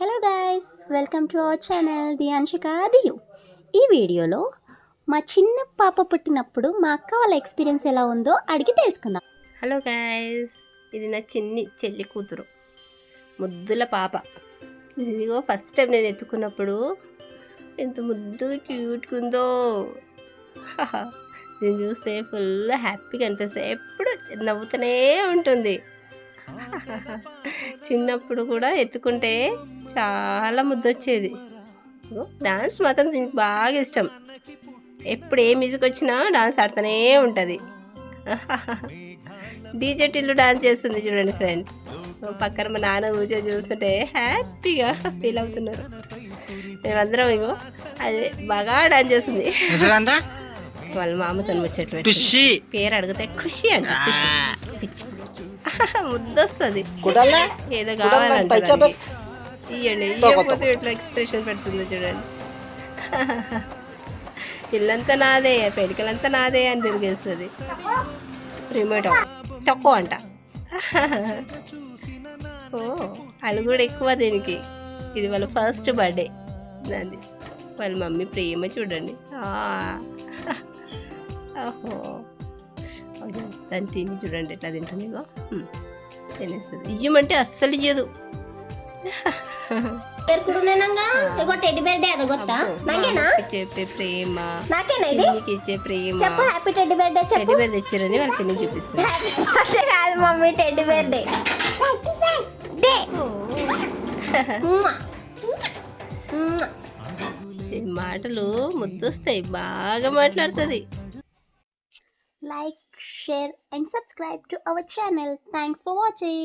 Hello guys, welcome to our channel the Anshika దియు. ఈ వీడియోలో మా చిన్న పాప పుట్టినప్పుడు మా అక్క వాళ్ళ ఎక్స్పీరియన్స్ ఎలా ఉందో అడిగి తెలుసుకుందాం. హలో గైస్, ఇది నా చిన్ని చెల్లి కూతురు, ముద్దుల పాప. ఇదిగో ఫస్ట్ టైం నేను ఎత్తుకున్నప్పుడు ఎంత ముద్దు క్యూట్గా ఉందో. దీన్ని చూస్తే ఫుల్ హ్యాపీగా అనిపిస్తుంది, ఎప్పుడు నవ్వుతూనే ఉంటుంది. చిన్నప్పుడు కూడా ఎత్తుకుంటే చాలా ముద్దొచ్చేది. డాన్స్ మాత్రం దీనికి బాగా ఇష్టం, ఎప్పుడు ఏ మ్యూజిక్ వచ్చినా డాన్స్ ఆడుతూనే ఉంటుంది. డీజే టిల్లు డాన్స్ చేస్తుంది చూడండి ఫ్రెండ్స్. పక్కన మా నాన్న కూర్చొని చూస్తుంటే హ్యాపీగా ఫీల్ అవుతున్నారు. మేమందరం ఇగో అదే బాగా డాన్స్ చేస్తుంది. వాళ్ళ మామతో ముచ్చట్లు పేరు అడిగితే ఖుషి అంట. ముద్దొస్తుంది, ఏదో కావాలంటే ఇవ్వండి, ఇవ్వకపోతే ఇట్లా ఎక్స్ప్రెషన్ పెడుతుంది చూడండి. ఇల్లంతా నాదే, పెడికలంతా నాదే అని తిరిగేస్తుంది. రిమోట్ తక్కువ అంట. ఓ అది కూడా ఎక్కువ దీనికి. ఇది వాళ్ళ ఫస్ట్ బర్త్డే దాన్ని. వాళ్ళ మమ్మీ ప్రేమ చూడండి. ఓహో, దాన్ని తిని చూడండి ఎట్లా తింటుంది. తినేస్తుంది. ఇయ్యమంటే అస్సలు ఇయ్యదు. చెప్పే ప్రేమ, ఇచ్చే ప్రేమ. టెడ్డీ బేర్ తెచ్చారని వాళ్ళ పిల్లలు చూపిస్తుంది. మమ్మీ టెడ్డీ బేర్ డే మాటలు ముద్దొస్తాయి, బాగా మాట్లాడుతుంది. Like, share and subscribe to our channel. Thanks for watching.